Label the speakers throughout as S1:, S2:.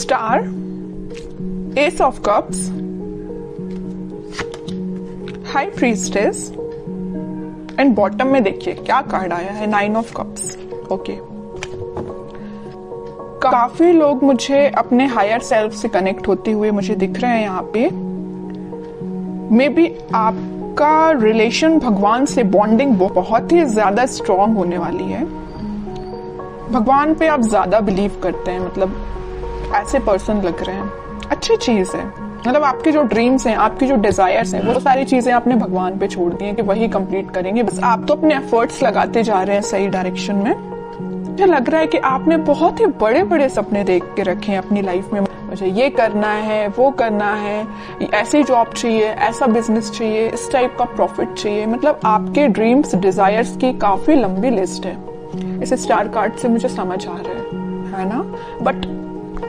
S1: Star, S of cups, high priestess and bottom में देखिए क्या कार्ड आया है, 9 ऑफ कप्स। ओके, काफी लोग मुझे अपने हायर सेल्फ से कनेक्ट होते हुए मुझे दिख रहे हैं यहाँ पे। मे बी आपका रिलेशन भगवान से बॉन्डिंग बहुत ही ज्यादा स्ट्रांग होने वाली है। भगवान पे आप ज्यादा बिलीव करते हैं, मतलब ऐसे पर्सन लग रहे हैं। अच्छी चीज है, मतलब आपके जो ड्रीम्स हैं, आपकी जो डिजायर्स हैं, वो सारी चीजें आपने भगवान पे छोड़ दी हैं कि वही कंप्लीट करेंगे। बस आप तो अपने एफर्ट्स लगाते जा रहे हैं सही डायरेक्शन में। मुझे लग रहा है कि आपने बहुत ही बड़े बड़े सपने देख के रखे हैं अपनी लाइफ में। मुझे ये करना है, वो करना है, ऐसी जॉब चाहिए, ऐसा बिजनेस चाहिए, इस टाइप का प्रॉफिट चाहिए। मतलब आपके ड्रीम्स, डिजायर्स की काफी लंबी लिस्ट है। इस स्टार कार्ड से मुझे समझ आ रहा है ना। बट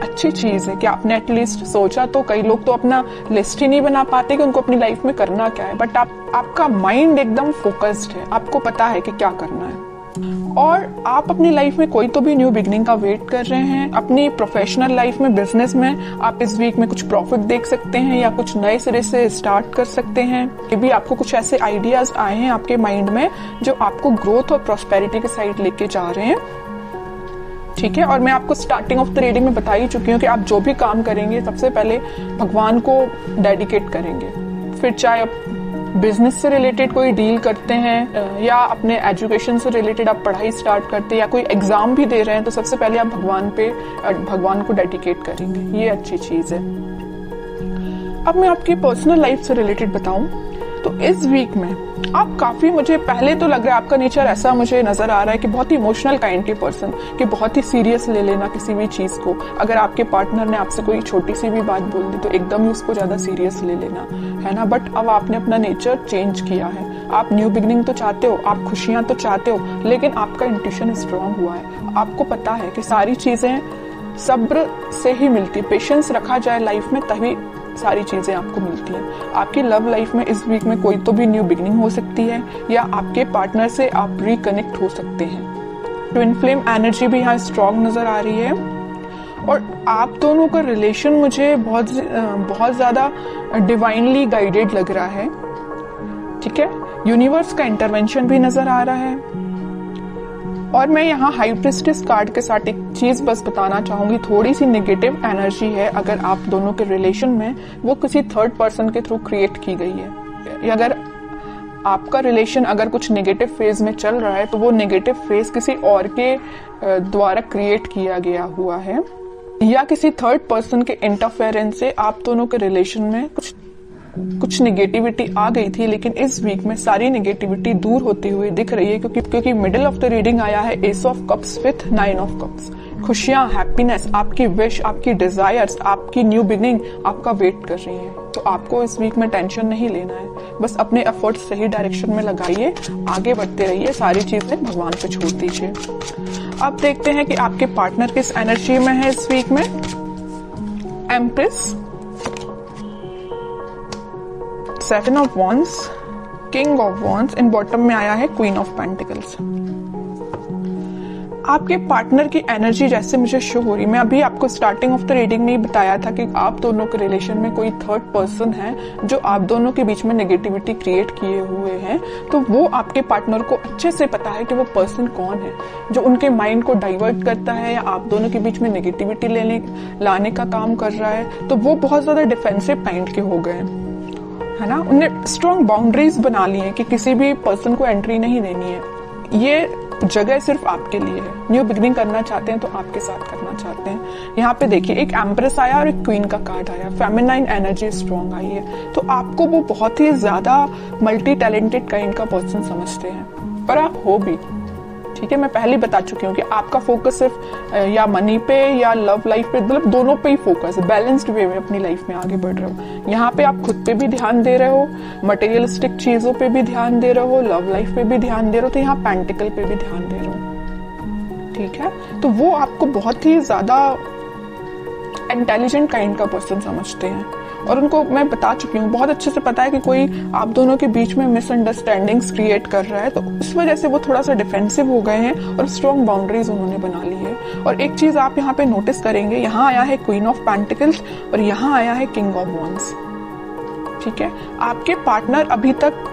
S1: अच्छी चीज है कि आपने एटलीस्ट सोचा। तो कई लोग तो अपना लिस्ट ही नहीं बना पाते कि उनको अपनी लाइफ में करना क्या है। बट आपका माइंड एकदम फोकस्ड है, आपको पता है कि क्या करना है। और आप अपनी लाइफ में कोई तो भी न्यू बिगनिंग का वेट कर रहे हैं। अपनी प्रोफेशनल लाइफ में, बिजनेस में आप इस वीक में कुछ प्रॉफिट देख सकते हैं या कुछ नए सिरे से स्टार्ट कर सकते हैं। ये भी आपको कुछ ऐसे आइडियाज आए हैं आपके माइंड में जो आपको ग्रोथ और प्रॉस्पेरिटी के साइड लेके जा रहे हैं। ठीक है, और मैं आपको स्टार्टिंग ऑफ द रीडिंग में बता ही चुकी हूँ कि आप जो भी काम करेंगे सबसे पहले भगवान को डेडिकेट करेंगे। फिर चाहे बिजनेस से रिलेटेड कोई डील करते हैं या अपने एजुकेशन से रिलेटेड आप पढ़ाई स्टार्ट करते हैं या कोई एग्जाम भी दे रहे हैं, तो सबसे पहले आप भगवान को डेडिकेट करेंगे। ये अच्छी चीज है। अब मैं आपकी पर्सनल लाइफ से रिलेटेड बताऊं तो इस वीक में आप काफी, मुझे पहले तो लग रहा है आपका नेचर ऐसा मुझे नजर आ रहा है कि बहुत ही इमोशनल काइंड के पर्सन, कि बहुत ही सीरियस ले लेना किसी भी चीज को। अगर आपके पार्टनर ने आपसे कोई छोटी सी भी बात बोल दी तो एकदम ही उसको ज्यादा सीरियस ले लेना, है ना। बट अब आपने अपना नेचर चेंज किया है। आप न्यू बिगनिंग तो चाहते हो, आप खुशियां तो चाहते हो, लेकिन आपका इंट्यूशन स्ट्रांग हुआ है। आपको पता है कि सारी चीजें सब्र से ही मिलती है। पेशेंस रखा जाए लाइफ में तभी सारी चीजें आपको मिलती हैं। आपकी लव लाइफ में इस वीक में कोई तो भी न्यू बिगनिंग हो सकती है या आपके पार्टनर से आप रिकनेक्ट हो सकते हैं। ट्विन फ्लेम एनर्जी भी यहाँ स्ट्रांग नजर आ रही है। और आप दोनों का रिलेशन मुझे बहुत ज्यादा डिवाइनली गाइडेड लग रहा है। ठीक है, यूनिवर्स का इंटरवेंशन भी नजर आ रहा है। और मैं यहाँ हाई प्रीस्टेस कार्ड के साथ एक चीज बस बताना चाहूंगी, थोड़ी सी नेगेटिव एनर्जी है अगर आप दोनों के रिलेशन में, वो किसी थर्ड पर्सन के थ्रू क्रिएट की गई है। अगर आपका रिलेशन अगर कुछ नेगेटिव फेज में चल रहा है तो वो नेगेटिव फेज किसी और के द्वारा क्रिएट किया गया हुआ है या किसी थर्ड पर्सन के इंटरफेरेंस से आप दोनों के रिलेशन में कुछ नेगेटिविटी आ गई थी। लेकिन इस वीक में सारी नेगेटिविटी दूर होती हुई दिख रही है क्योंकि मिडिल ऑफ द रीडिंग आया है S of cups with 9 of cups. खुशियां, हैप्पीनेस, आपकी विश, आपकी डिजायर्स, आपकी न्यू बिगिनिंग आपका वेट कर रही है। तो आपको इस वीक में टेंशन नहीं लेना है, बस अपने एफर्ट्स सही डायरेक्शन में लगाइए, आगे बढ़ते रहिए, सारी चीजें भगवान पे छोड़ दीजिए। अब देखते हैं कि आपके पार्टनर किस एनर्जी में है इस वीक में। Empress, 7 of wands, king of wands, in bottom में आया है क्वीन ऑफ पेंटिकल्स। आपके पार्टनर की एनर्जी जैसे मुझे शो हो रही, मैं अभी आपको स्टार्टिंग ऑफ द रीडिंग में ही बताया था कि आप दोनों के रिलेशन में कोई थर्ड पर्सन है जो आप दोनों के बीच में नेगेटिविटी क्रिएट किए हुए हैं। तो वो आपके पार्टनर को अच्छे से पता है कि वो पर्सन कौन है जो उनके माइंड को डाइवर्ट करता है या आप दोनों के बीच में नेगेटिविटी लाने का काम कर रहा है। तो वो बहुत ज्यादा डिफेंसिव काइंड के हो गए, है ना। उन्हें स्ट्रॉन्ग बाउंड्रीज बना ली है कि किसी भी पर्सन को एंट्री नहीं देनी है। ये जगह सिर्फ आपके लिए है। न्यू बिगिनिंग करना चाहते हैं तो आपके साथ करना चाहते हैं। यहाँ पे देखिए एक एम्प्रेस आया और एक क्वीन का कार्ड आया, फेमिनाइन एनर्जी स्ट्रॉन्ग आई है। तो आपको वो बहुत ही ज्यादा मल्टी टैलेंटेड काइंड का पर्सन समझते हैं, पर आप हो भी। ठीक है, मैं पहले बता चुकी हूँ कि आपका फोकस सिर्फ या मनी पे या लव लाइफ पे, मतलब दोनों पे ही फोकस है। बैलेंस्ड वे में अपनी लाइफ में आगे बढ़ रहे हो। यहाँ पे आप खुद पे भी ध्यान दे रहे हो, मटेरियलिस्टिक चीजों पे भी ध्यान दे रहे हो, लव लाइफ पे भी ध्यान दे रहे हो, तो यहाँ पेंटिकल पे भी ध्यान दे रहे हो। ठीक है, तो वो आपको बहुत ही ज्यादा इंटेलिजेंट काइंड का पर्सन समझते हैं और उनको मैं बता चुकी हूँ, बहुत अच्छे से पता है कि कोई आप दोनों के बीच में मिसअंडरस्टैंडिंग्स क्रिएट कर रहा है, तो इस वजह से वो थोड़ा सा डिफेंसिव हो गए हैं और स्ट्रॉन्ग बाउंड्रीज उन्होंने बना ली है। और एक चीज आप यहाँ पे नोटिस करेंगे, यहाँ आया है क्वीन ऑफ पेंटिकल्स और यहाँ आया है किंग ऑफ वॉन्ड्स। ठीक है, आपके पार्टनर अभी तक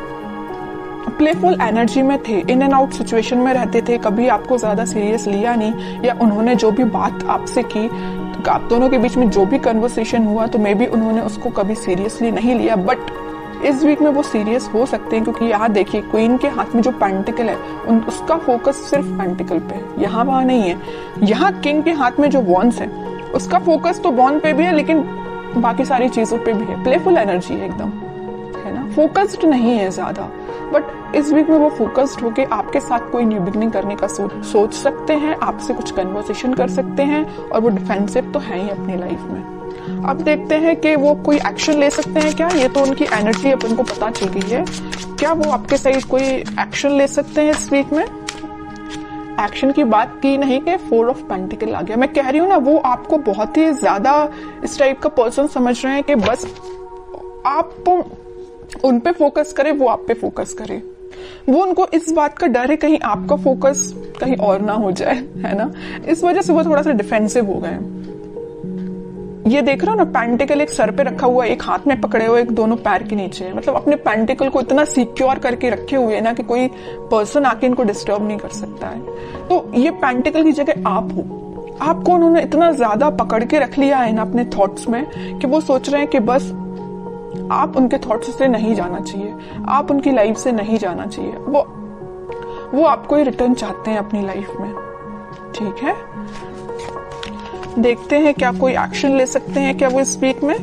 S1: प्लेफुल एनर्जी में थे, इन एंड आउट सिचुएशन में रहते थे, कभी आपको ज्यादा सीरियस लिया नहीं, या उन्होंने जो भी बात आपसे की, आप दोनों के बीच में जो भी कन्वर्सेशन हुआ तो मे बी उन्होंने उसको कभी सीरियसली नहीं लिया। बट इस वीक में वो सीरियस हो सकते हैं, क्योंकि यहाँ देखिए क्वीन के हाथ में जो पेंटिकल है उसका फोकस सिर्फ पेंटिकल पे है, यहाँ वहां नहीं है। यहाँ किंग के हाथ में जो वॉन्ड्स है उसका फोकस तो वॉन्ड पे भी है, लेकिन बाकी सारी चीजों पे भी है। प्लेफुल एनर्जी है एकदम, है ना, फोकस्ड नहीं है ज्यादा। बट इस वीक में वो फोकस्ड होके आपके साथ कोई न्यू बिगनिंग करने का सोच सकते हैं, आपसे कुछ कन्वर्सेशन कर सकते हैं, और वो डिफेंसिव तो है ही अपनी लाइफ में। अब देखते हैं कि वो कोई एक्शन ले सकते हैं क्या। ये तो उनकी एनर्जी अपन को पता चल गई है, क्या वो आपके साइड कोई एक्शन ले सकते हैं इस वीक में। एक्शन की बात की नहीं कि 4 ऑफ पेंटिकल आ गया। मैं कह रही हूँ ना, वो आपको बहुत ही ज्यादा इस टाइप का पर्सन समझ रहे हैं कि बस आप उन पे फोकस करें, वो आप पे फोकस करें। वो उनको इस बात का डर है कहीं आपका फोकस कहीं और ना हो जाए, है ना, इस वजह से वो थोड़ा सा डिफेंसिव हो गए। ये देख रहे हो ना, पेंटिकल एक सर पे रखा हुआ, एक हाथ में पकड़े हुए, एक दोनों पैर के नीचे, मतलब अपने पेंटिकल को इतना सिक्योर करके रखे हुए है ना कि कोई पर्सन आके इनको डिस्टर्ब नहीं कर सकता है। तो ये पेंटिकल की जगह आप हो, आपको उन्होंने इतना ज्यादा पकड़ के रख लिया है ना अपने थॉट्स में कि वो सोच रहे हैं कि बस आप उनके थॉट्स से नहीं जाना चाहिए, आप उनकी लाइफ से नहीं जाना चाहिए। वो आपको ही रिटर्न चाहते हैं अपनी लाइफ में। ठीक है, देखते हैं क्या कोई एक्शन ले सकते हैं क्या वो इस वीक में।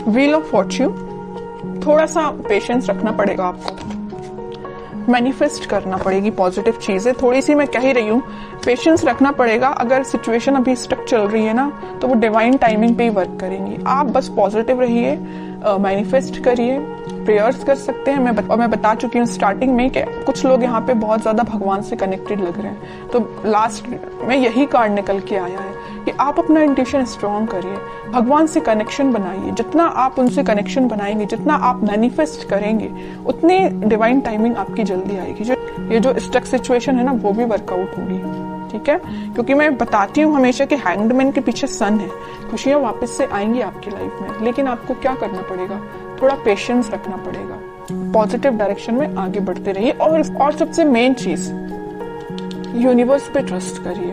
S1: व्हील ऑफ फॉर्च्यून, थोड़ा सा पेशेंस रखना पड़ेगा आपको, मैनिफेस्ट करना पड़ेगी पॉजिटिव चीजें, थोड़ी सी मैं कह ही रही हूँ, पेशेंस रखना पड़ेगा। अगर सिचुएशन अभी स्टक चल रही है ना, तो वो डिवाइन टाइमिंग पे ही वर्क करेंगी। आप बस पॉजिटिव रहिए, मैनिफेस्ट करिए, प्रेयर्स कर सकते हैं। मैं बता चुकी हूँ स्टार्टिंग में कि कुछ लोग यहाँ पे बहुत ज्यादा भगवान से कनेक्टेड लग रहे हैं, तो लास्ट में यही कार्ड निकल के आया है कि आप अपना इंट्यूशन स्ट्रॉन्ग करिए, भगवान से कनेक्शन बनाइए। जितना आप उनसे कनेक्शन बनाएंगे, जितना आप मैनिफेस्ट करेंगे, उतनी डिवाइन टाइमिंग आपकी जल्दी आएगी। ये जो स्टक सिचुएशन है ना, वो भी वर्कआउट होगी। ठीक है, क्योंकि मैं बताती हूँ हमेशा कि हैंग्ड मैन के पीछे सन है, खुशियां वापस से आएंगी आपकी लाइफ में, लेकिन आपको क्या करना पड़ेगा, थोड़ा पेशेंस रखना पड़ेगा, पॉजिटिव डायरेक्शन में आगे बढ़ते रहिए। और सबसे मेन चीज, यूनिवर्स पे ट्रस्ट करिए।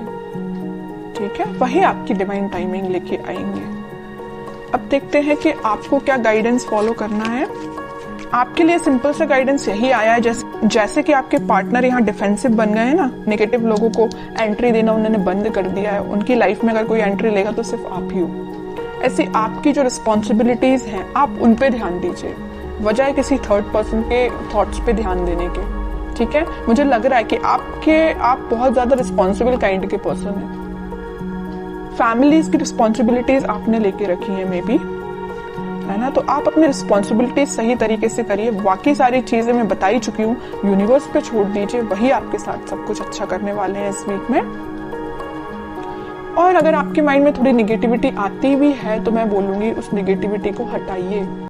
S1: ठीक है, वही आपकी डिवाइन टाइमिंग लेके आएंगे। अब देखते हैं कि आपको क्या गाइडेंस फॉलो करना है। आपके लिए सिंपल सा गाइडेंस यही आया है, जैसे कि आपके पार्टनर यहाँ डिफेंसिव बन गए हैं ना, नेगेटिव लोगों को एंट्री देना उन्होंने बंद कर दिया है, उनकी लाइफ में अगर कोई एंट्री लेगा तो सिर्फ आप ही हो। ऐसी आपकी जो रिस्पॉन्सिबिलिटीज हैं आप उन पे ध्यान दीजिए, बजाय किसी थर्ड पर्सन के थॉट्स पे ध्यान देने के। ठीक है, मुझे लग रहा है कि आप बहुत ज्यादा रिस्पॉन्सिबल काइंड के पर्सन हैं। फैमिलीज की रिस्पॉन्सिबिलिटीज आपने लेके रखी है मे बी, है ना, तो आप अपनी रिस्पॉन्सिबिलिटीज सही तरीके से करिए। बाकी सारी चीजें मैं बता ही चुकी हूँ, यूनिवर्स पे छोड़ दीजिए, वही आपके साथ सब कुछ अच्छा करने वाले हैं इस वीक में। और अगर आपके माइंड में थोड़ी निगेटिविटी आती भी है तो मैं बोलूंगी उस निगेटिविटी को हटाइए।